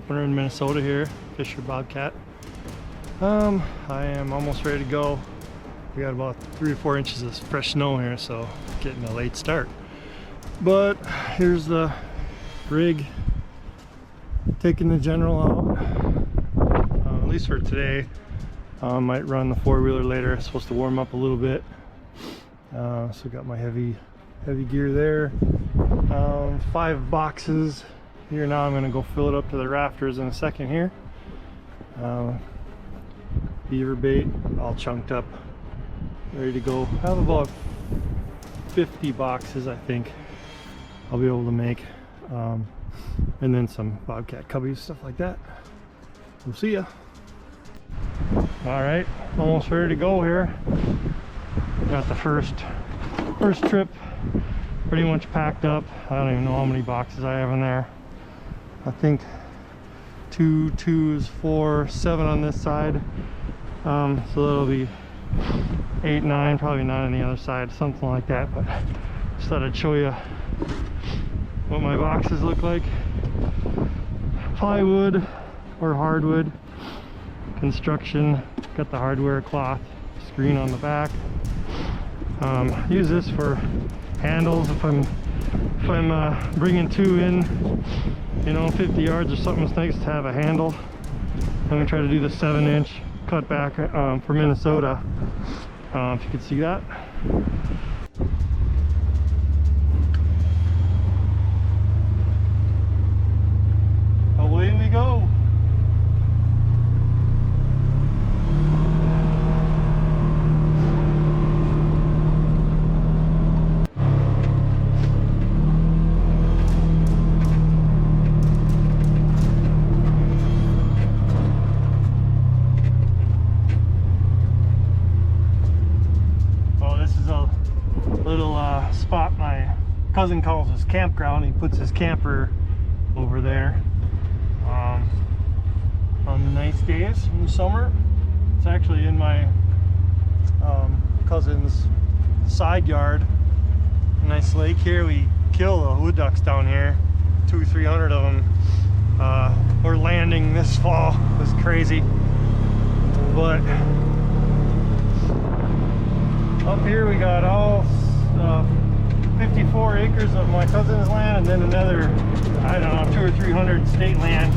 opener in Minnesota here, Fisher Bobcat. I am almost ready to go. We got about 3 or 4 inches of fresh snow here, so getting a late start. But here's the rig, taking the general out, at least for today. Might run the 4-wheeler later. It's supposed to warm up a little bit. So got my heavy gear there. 5 boxes here now. I'm going to go fill it up to the rafters in a second here. Beaver bait all chunked up, ready to go. I have about 50 boxes, I think I'll be able to make, and then some Bobcat cubbies, stuff like that. We'll see ya. All right, almost ready to go here. Got the first trip pretty much packed up. I don't even know how many boxes I have in there. I think 2 2s, 4, 7 on this side. So that'll be 8, 9, probably 9 on the other side, something like that. But just thought I'd show you what my boxes look like. Plywood or hardwood construction. Got the hardware cloth screen on the back. Use this for handles if I'm bringing 2 in, you know, 50 yards or something. It's nice to have a handle. I'm gonna try to do the 7-inch cut back for Minnesota, if you can see that. Away we go. Spot my cousin calls his campground. He puts his camper over there on the nice days in the summer. It's actually in my cousin's side yard. A nice lake here. We kill the wood ducks down here, 200 or 300 of them. We're landing this fall. It was crazy, but up here we got all 54 acres of my cousin's land, and then another, I don't know, 200 or 300 state land.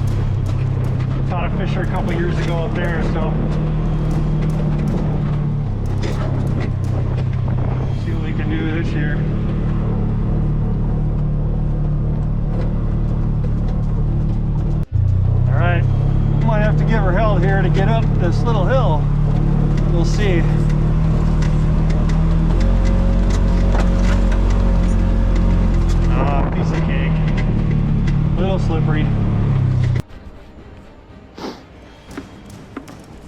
Caught a fisher a couple years ago up there, so see what we can do this year. All right, might have to give her hell here to get up this little hill. We'll see. Piece of cake. A little slippery.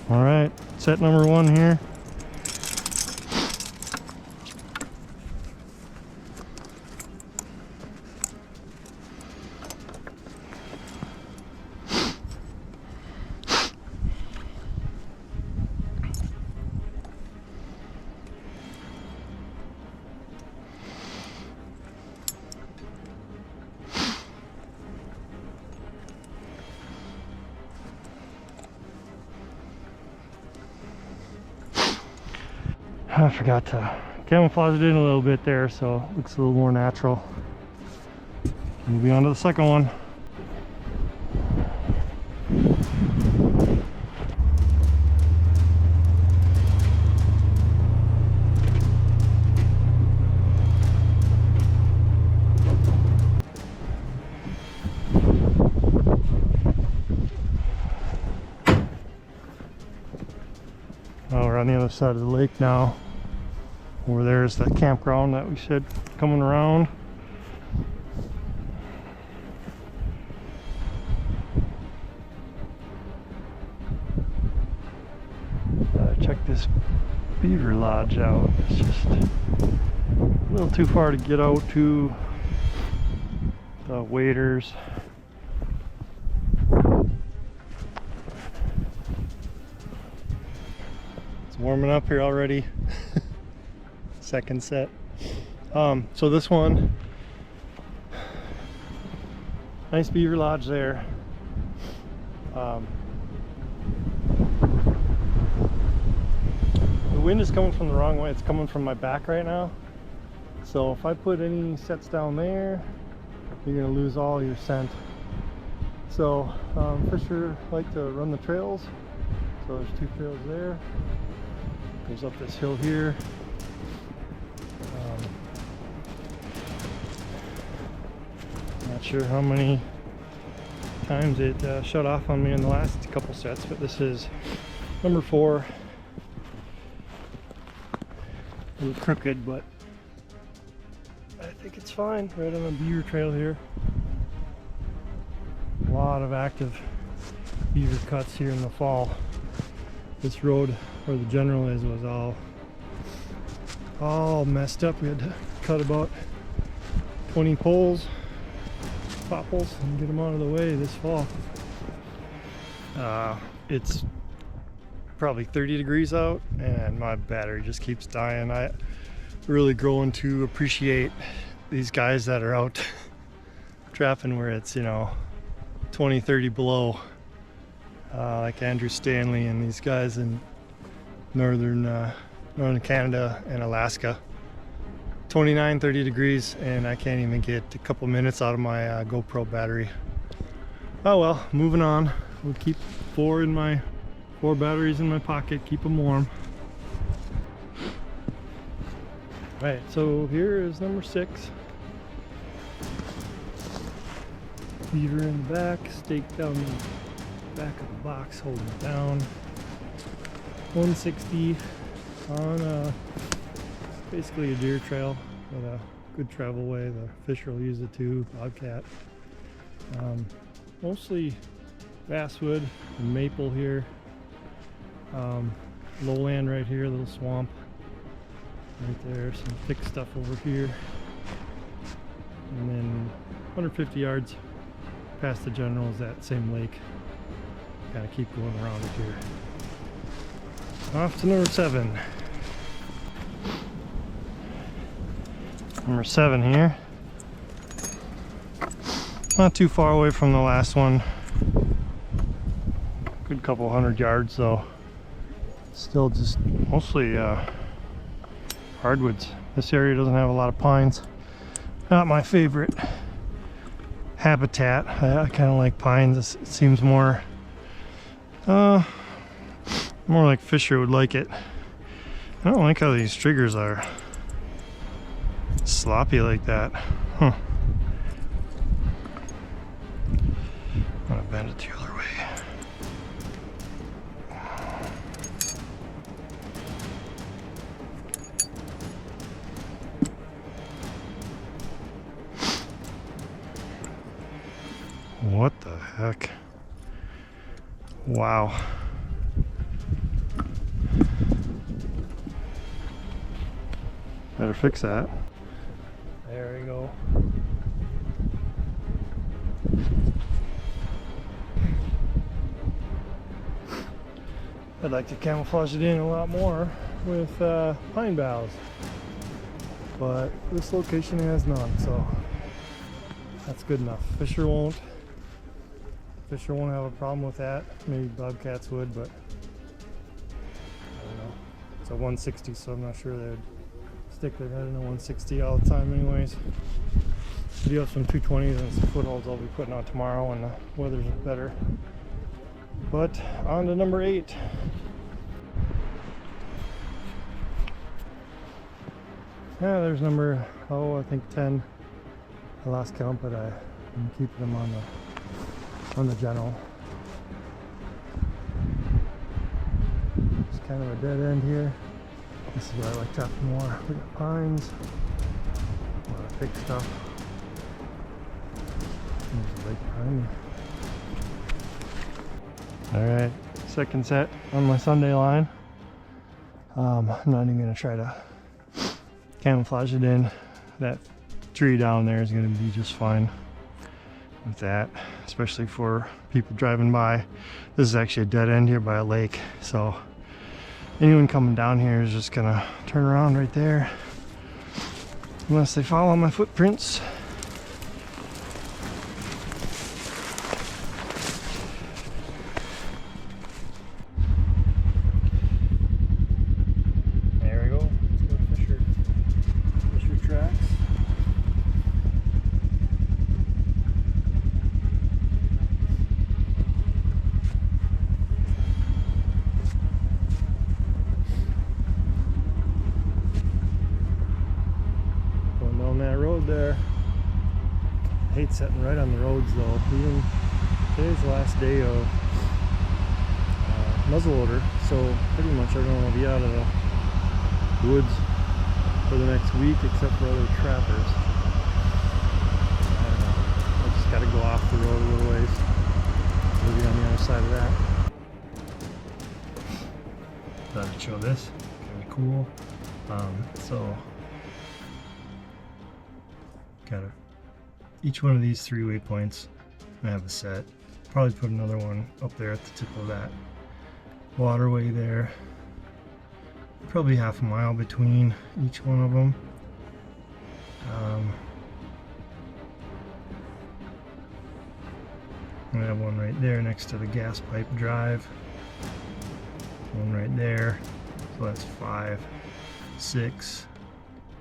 All right, set number 1 here. I forgot to camouflage it in a little bit there, so it looks a little more natural. Moving on to the second one. Oh, we're on the other side of the lake now. Over there's that campground that we said coming around. Check this beaver lodge out. It's just a little too far to get out to the waders. It's warming up here already. Second set. So this one, nice beaver lodge there. The wind is coming from the wrong way. It's coming from my back right now. So if I put any sets down there, you're gonna lose all your scent. So fisher like to run the trails. So there's 2 trails there. Goes up this hill here. Not sure how many times it shut off on me in the last couple sets, but this is number 4. A little crooked, but I think it's fine. Right on the beaver trail here. A lot of active beaver cuts here in the fall. This road where the general is was all messed up. We had to cut about 20 poles, popples, and get them out of the way this fall. It's probably 30 degrees out and my battery just keeps dying. I really growing to appreciate these guys that are out trapping where it's, you know, 20, 30 below, like Andrew Stanley and these guys in northern Canada and Alaska. 29, 30 degrees and I can't even get a couple minutes out of my GoPro battery. Oh well, moving on. We'll keep 4 batteries in my pocket, keep them warm. Right, so here is number 6. Beaver in the back, stake down the back of the box, holding it down. 160 on basically a deer trail with a good travel way. The fisher will use it too, Bobcat. Mostly basswood and maple here. Lowland right here, a little swamp right there, some thick stuff over here, and then 150 yards past the general is that same lake. Kind of keep going around it here. Off to number 7. Number 7 here. Not too far away from the last one. Good couple 100 yards though. Still just mostly hardwoods. This area doesn't have a lot of pines. Not my favorite habitat. I kind of like pines. It seems more like fisher would like it. I don't like how these triggers are sloppy like that. Huh. I'm gonna bend it the other way. What the heck? Wow. Better fix that. There we go. I'd like to camouflage it in a lot more with pine boughs, but this location has none, so that's good enough. Fisher won't have a problem with that. Maybe bobcats would, but I don't know. It's a 160, so I'm not sure they would stick their head in a 160 all the time anyways. I do have some 220s and some footholds I'll be putting on tomorrow when the weather's better. But on to number 8. Yeah, there's number, I think 10. I lost count, but I'm keeping them on the general. It's kind of a dead end here. This is where I like chopping more. We got pines, a lot of big stuff. There's a lake behind me. Alright, second set on my Sunday line. I'm not even going to try to camouflage it in. That tree down there is going to be just fine with that, especially for people driving by. This is actually a dead end here by a lake, so anyone coming down here is just going to turn around right there unless they follow my footprints. bait setting right on the roads though. Even today's the last day of muzzleloader, so pretty much everyone will be out of the woods for the next week except for other trappers. I don't know. I just got to go off the road a little ways. We'll be on the other side of that. Thought I'd show this. Kind of cool. So got each one of these 3 waypoints. I have a set. Probably put another one up there at the tip of that waterway there. Probably half a mile between each one of them. I have one right there next to the gas pipe drive. One right there. So that's 5, 6,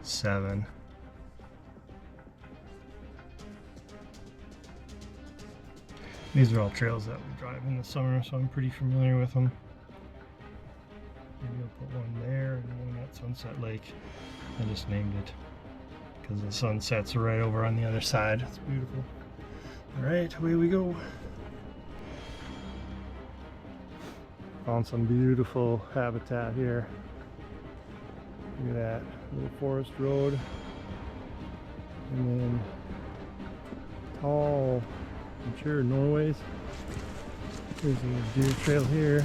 7. These are all trails that we drive in the summer, so I'm pretty familiar with them. Maybe I'll put one there and one at Sunset Lake. I just named it because the sun sets right over on the other side. It's beautiful. Alright, away we go. Found some beautiful habitat here. Look at that little forest road. And then tall, mature Norways. There's a deer trail here.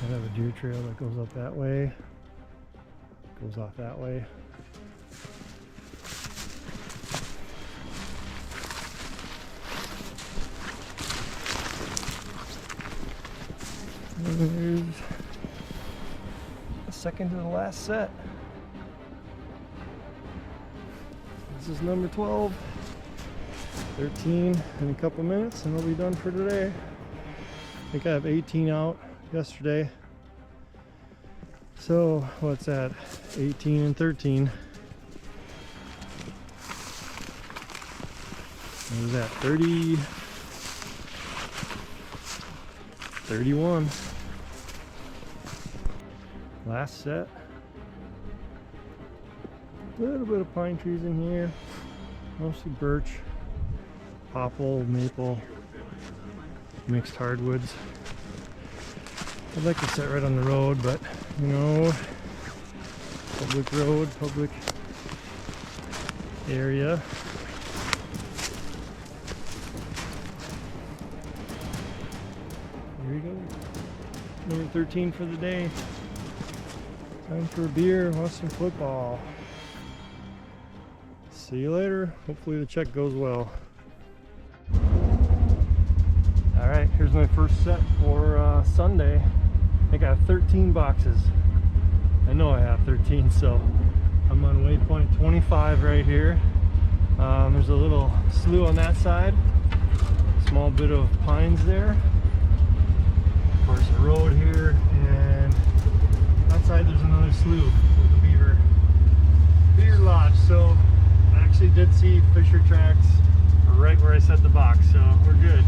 I have a deer trail that goes up that way, goes off that way. And there's the second to the last set. This is number 12. 13 in a couple minutes and we'll be done for today. I think I have 18 out yesterday. So what's that? 18 and 13. What was that? 30, 31. Last set. A little bit of pine trees in here. Mostly birch, popple, maple, mixed hardwoods. I'd like to set right on the road, but you know, public road, public area. Here we go. Number 13 for the day. Time for a beer, watch some football. See you later. Hopefully the check goes well. Alright, here's my first set for Sunday. I think I have 13 boxes. I know I have 13, so I'm on waypoint 25 right here. There's a little slough on that side. Small bit of pines there. Of course, a road here, and outside there's another slough with a beaver lodge. So I actually did see fisher tracks right where I set the box, so we're good.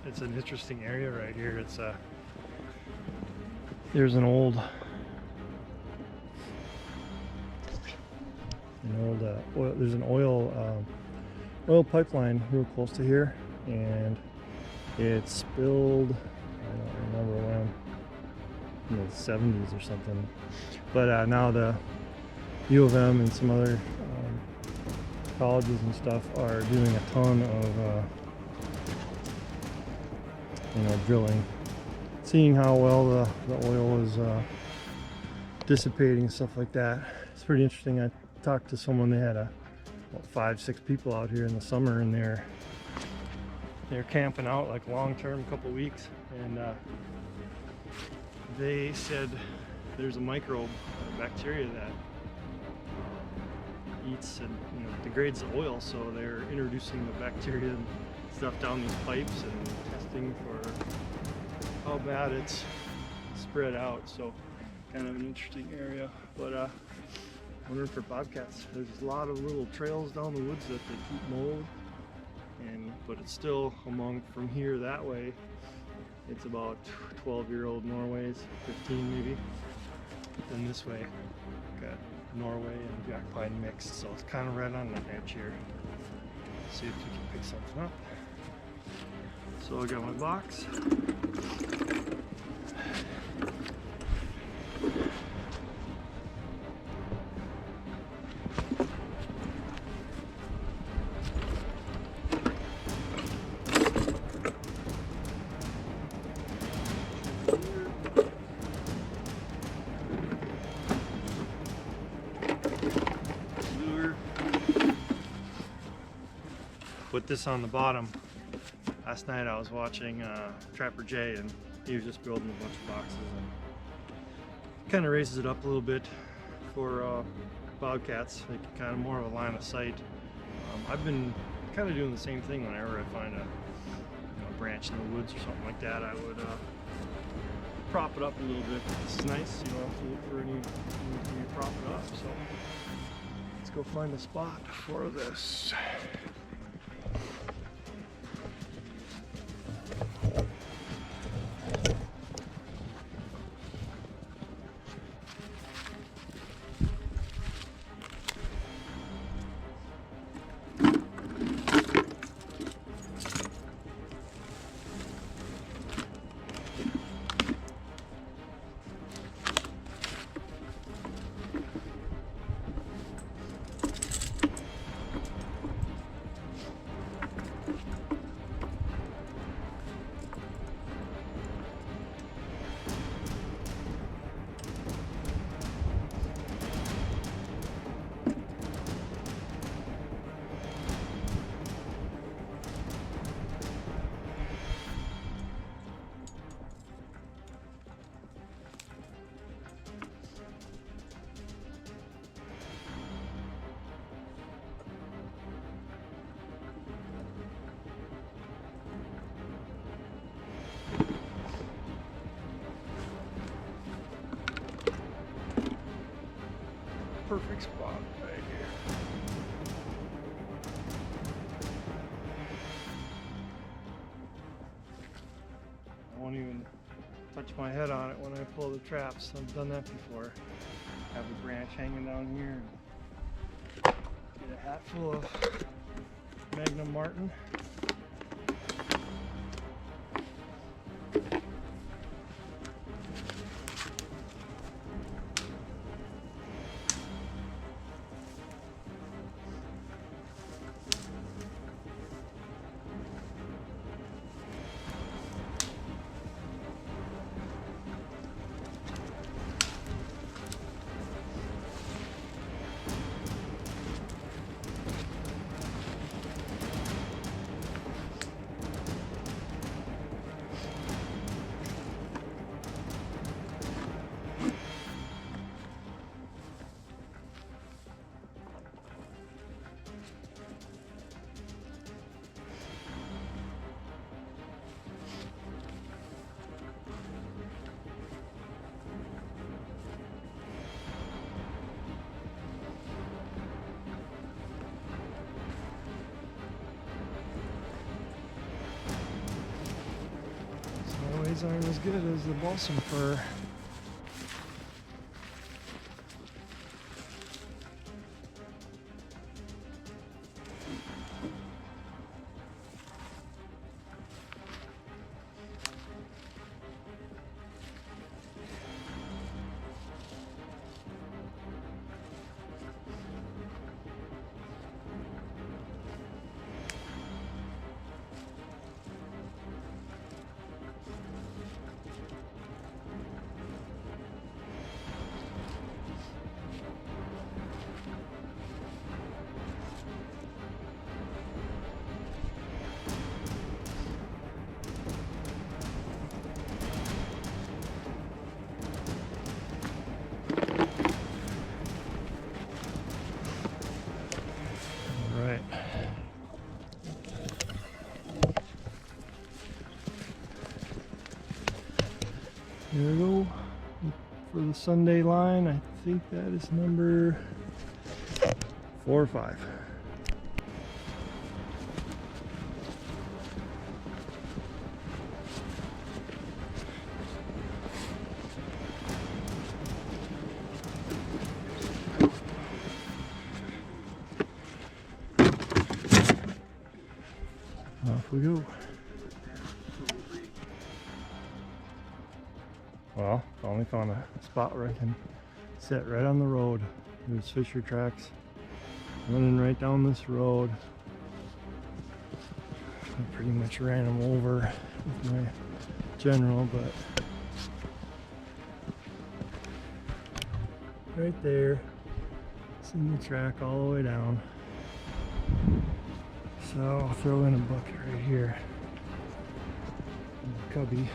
It's an interesting area right here. It's there's an old oil, there's an oil pipeline real close to here, and it spilled, I don't remember when, in the 70s or something, but now the U of M and some other colleges and stuff are doing a ton of drilling, seeing how well the oil is dissipating and stuff like that. It's pretty interesting. I talked to someone, they had about 5-6 people out here in the summer, and they're camping out like long term, a couple weeks, and they said there's a microbe, bacteria that eats and degrades the oil, so they're introducing the bacteria and stuff down these pipes and testing for how bad it's spread out. So kind of an interesting area, but wondering for bobcats. There's a lot of little trails down the woods that they keep mowed, but it's still from here that way. It's about 12-year-old Norways, 15 maybe. Then this way, got Norway and jack pine mixed, so it's kind of right on the edge here. See if we can pick something up. So I got my box. Put this on the bottom. Last night I was watching Trapper Jay, and he was just building a bunch of boxes, and kind of raises it up a little bit for bobcats, make it kind of more of a line of sight. I've been kind of doing the same thing whenever I find a branch in the woods or something like that. I would prop it up a little bit. This is nice, you don't have to look for any when you prop it up. So let's go find a spot for this. Perfect spot right here. I won't even touch my head on it when I pull the traps. I've done that before. Have a branch hanging down here. Get a hat full of Magnum Martin. Always aren't as good as the balsam fir. Here we go for the Sunday line. I think that is number 4 or 5. Off we go. Well, finally found a spot where I can sit right on the road. There's fisher tracks running right down this road. I pretty much ran them over with my general, but right there, see the track all the way down. So I'll throw in a bucket right here in the cubby.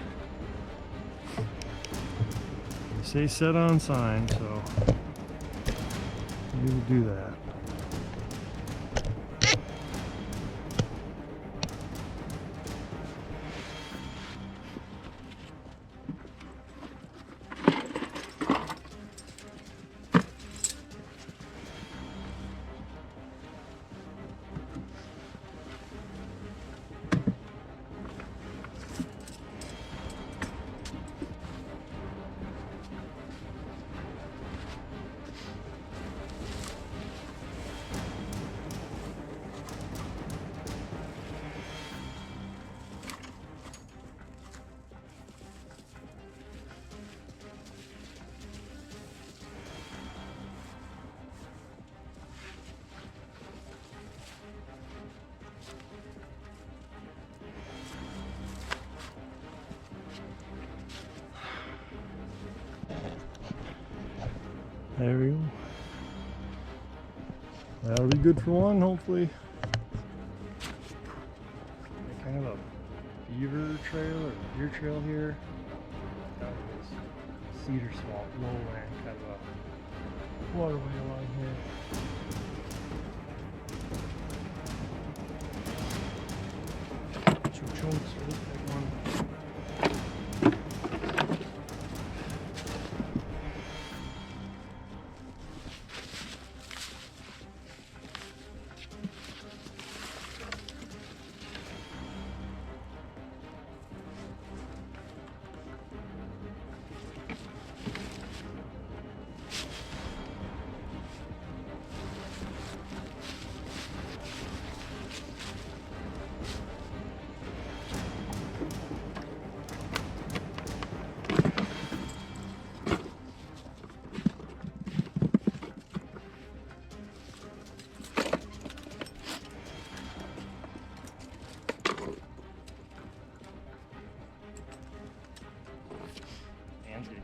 They say set on sign, so we will do that. There we go. That'll be good for one, hopefully. Kind of a beaver trail or deer trail here. Got this cedar swamp, lowland, kind of a waterway along here. Two chunks, really big one.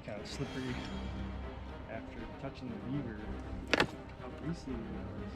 Kind of slippery after touching the beaver. How greasy it was.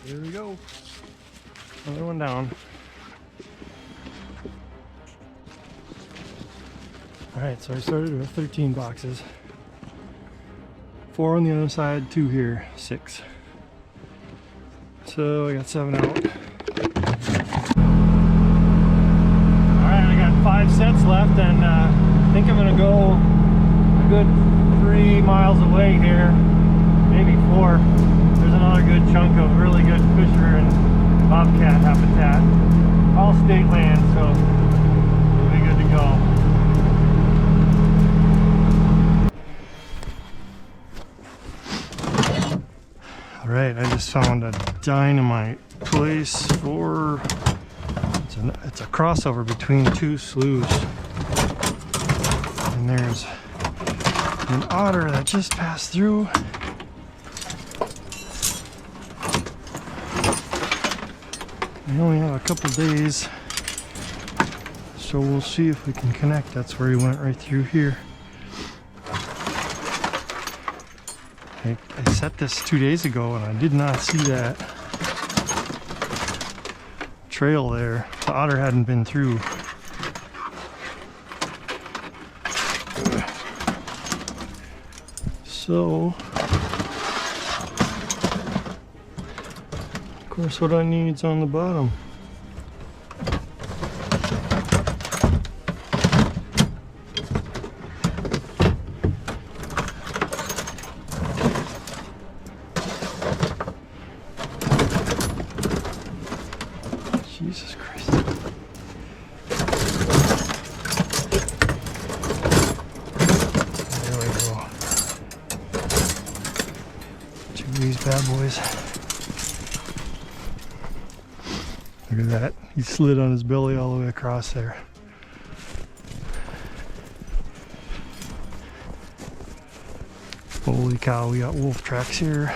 Here we go. Another one down. Alright, so I started with 13 boxes. 4 on the other side, 2 here, 6. So I got 7 out. Alright, I got 5 sets left, and I think I'm gonna go a good 3 miles away here, maybe 4. There's another good chunk of really good fisher and bobcat habitat. all state land, so we'll be good to go. All right, I just found a dynamite place for, it's a crossover between two sloughs. And there's an otter that just passed through. We only have a couple days, so we'll see if we can connect. That's where he went, right through here. I set this 2 days ago and I did not see that trail there. The otter hadn't been through. So, of course, what I need is on the bottom. Jesus Christ. There we go. Two of these bad boys. Look at that. He slid on his belly all the way across there. Holy cow, we got wolf tracks here.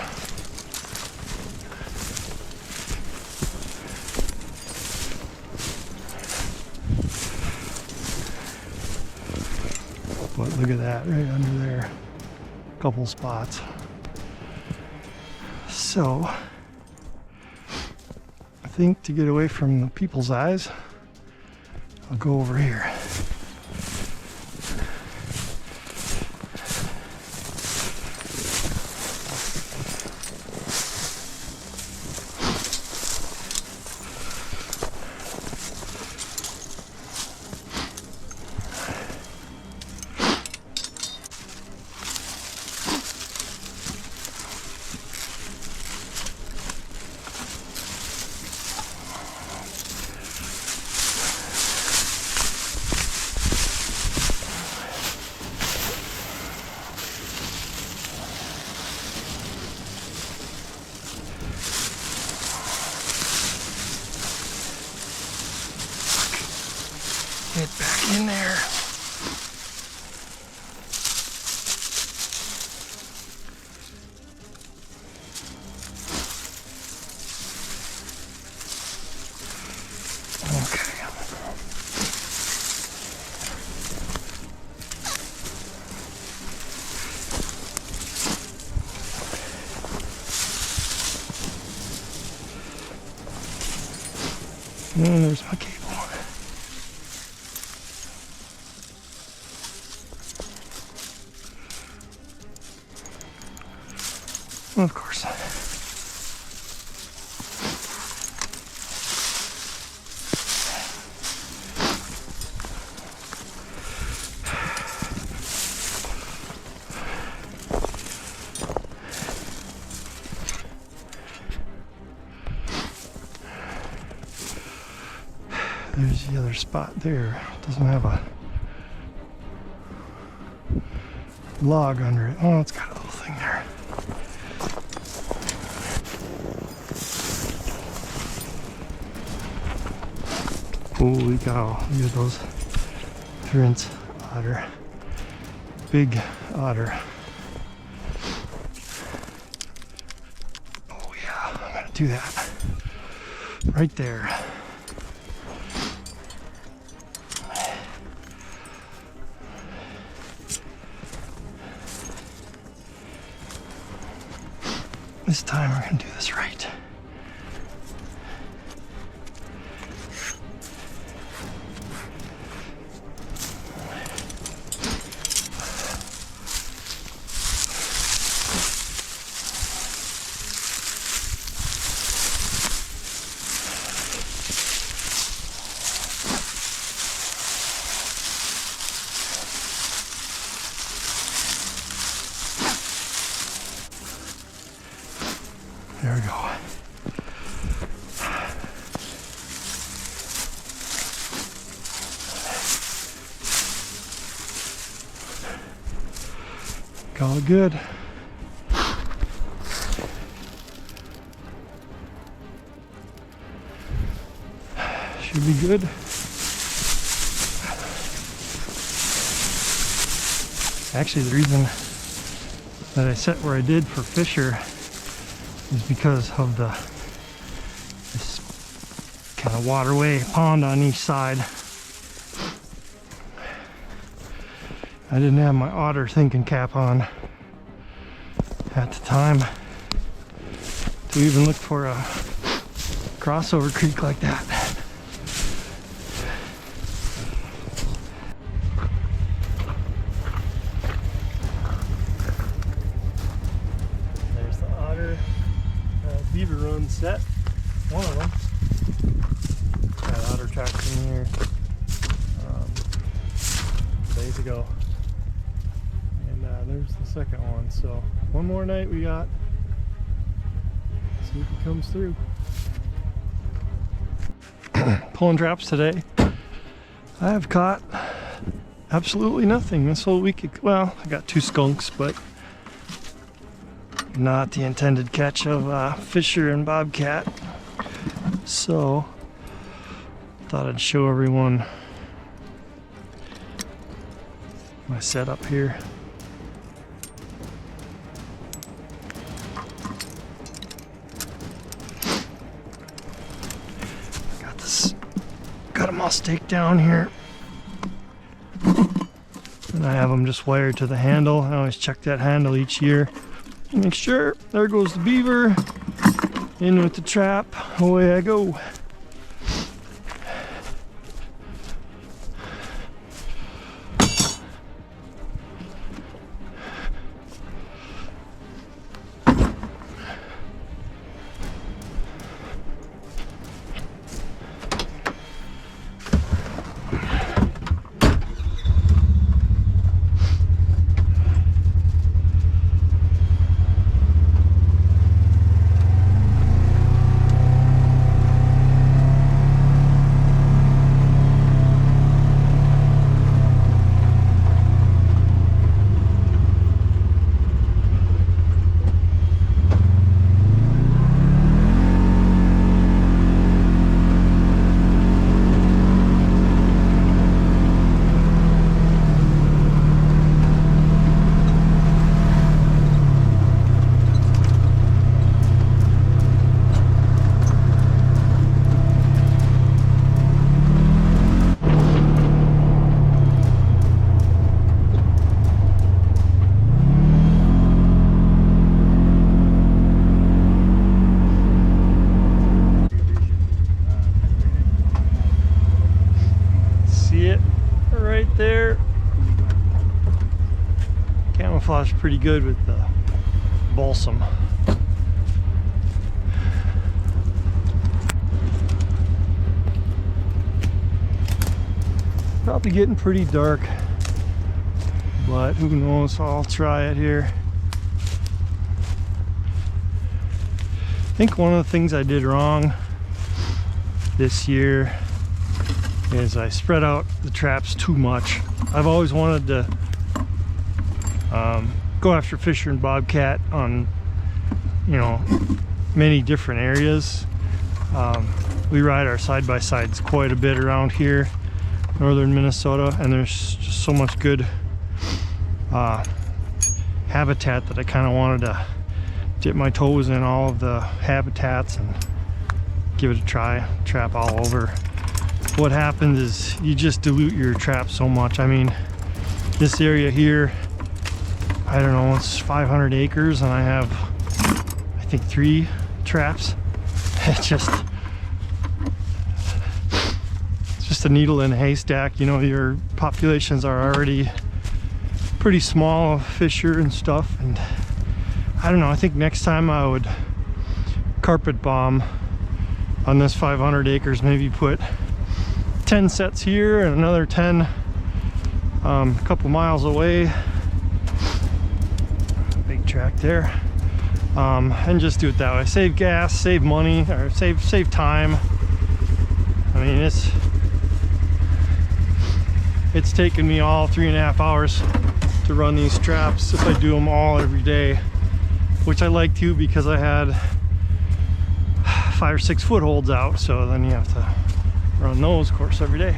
But look at that, right under there. A couple spots. So, I think to get away from the people's eyes, I'll go over here. Get back in there. Okay. And there's my cable. Of course. There's the other spot there. It doesn't have a log under it. Oh, it's got a little thing there. Holy cow, look at those prince otter. Big otter. Oh yeah, I'm gonna do that. Right there. This time we're gonna do this right. There we go. All good. Should be good. Actually, the reason that I set where I did for Fisher is because of this kind of waterway pond on each side. I didn't have my otter thinking cap on at the time to even look for a crossover creek like that. There's the otter beaver run set, one of them. Got otter tracks in here days ago. There's the second one, so one more night we got. See if he comes through. Pulling traps today. I have caught absolutely nothing this whole week. Well, I got 2 skunks, but not the intended catch of Fisher and Bobcat. So thought I'd show everyone my setup here. Got them all staked down here, and I have them just wired to the handle. I always check that handle each year, make sure. There goes the beaver, in with the trap, away I go. There, camouflage pretty good with the balsam. Probably getting pretty dark, but who knows, I'll try it here. I think one of the things I did wrong this year is I spread out the traps too much. I've always wanted to go after Fisher and Bobcat on, you know, many different areas. We ride our side-by-sides quite a bit around here, northern Minnesota, and there's just so much good habitat that I kind of wanted to dip my toes in all of the habitats and give it a try, trap all over. What happens is you just dilute your trap so much. I mean, this area here, I don't know, it's 500 acres and I have, I think, 3 traps. It's just a needle in a haystack. You know, your populations are already pretty small of Fisher and stuff, and I don't know, I think next time I would carpet bomb on this 500 acres, maybe put 10 sets here and another 10 a couple miles away. Big track there. And just do it that way. Save gas, save money, or save time. I mean, it's taken me all 3.5 hours to run these traps if I do them all every day, which I like to because I had 5 or 6 footholds out, so then you have to run those, of course, every day.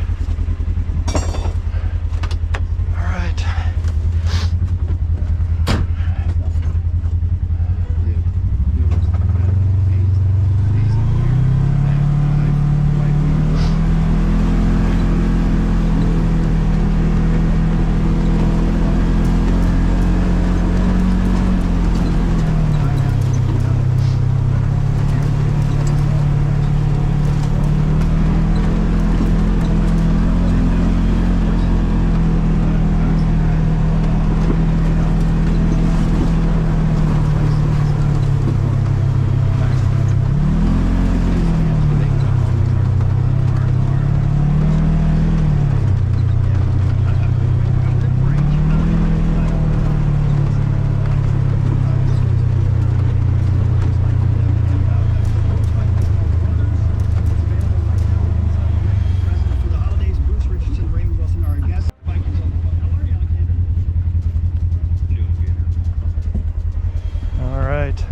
All right.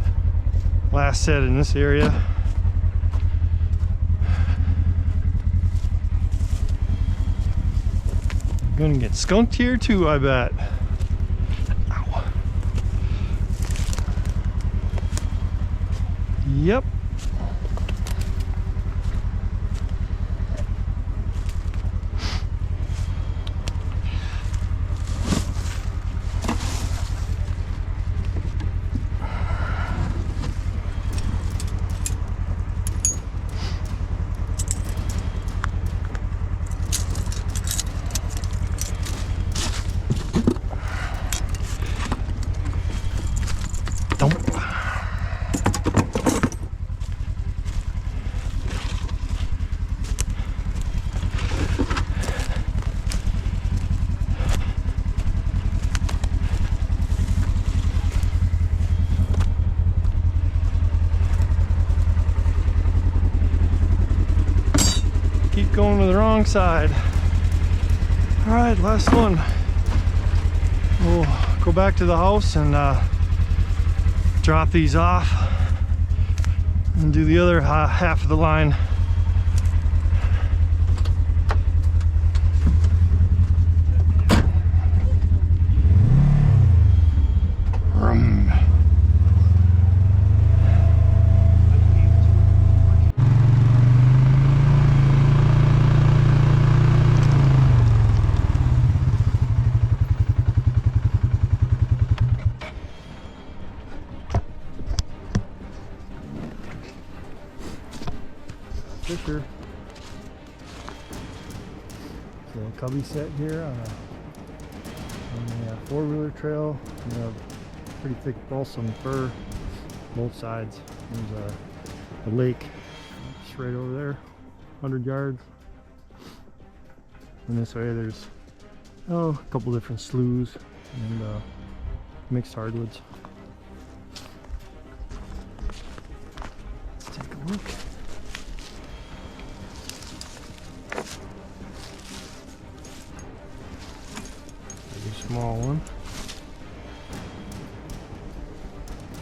Last set in this area. Gonna get skunked here too, I bet. Ow. Yep. Keep going to the wrong side. All right, last one. We'll go back to the house and drop these off and do the other half of the line. Fisher. So a cubby set here on the four-wheeler trail. We have pretty thick balsam fir both sides. There's a lake just right over there, 100 yards. And this way there's a couple different sloughs and mixed hardwoods. Let's take a look. Small one,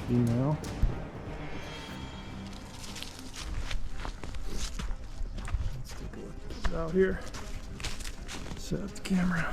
female. Let's take a look at this out here. Set the camera.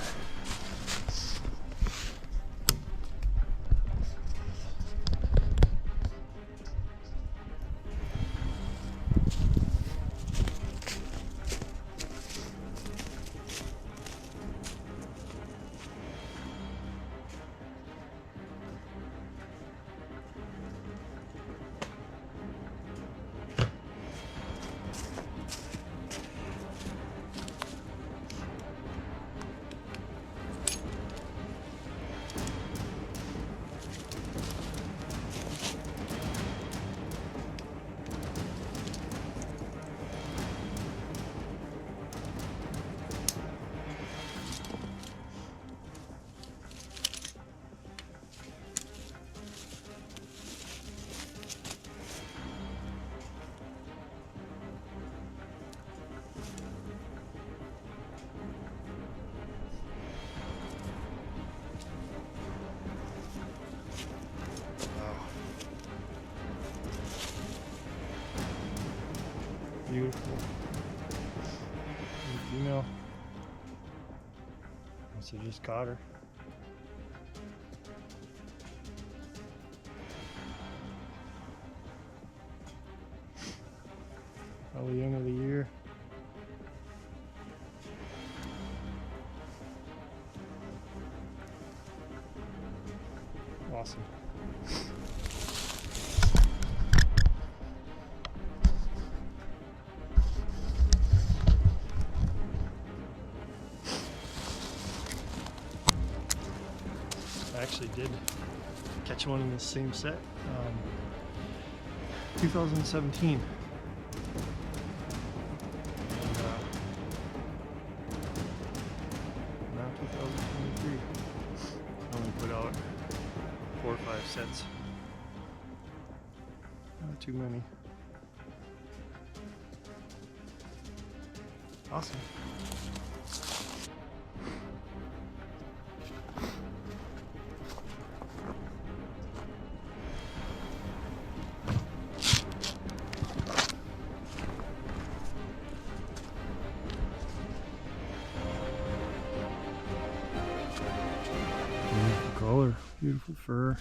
beautiful. And female. Must have just caught her. Probably young of the year. Awesome. I actually did catch one in the same set, 2017. And, now 2023. I only put out 4 or 5 sets. Not too many. Awesome. Beautiful color, beautiful fur.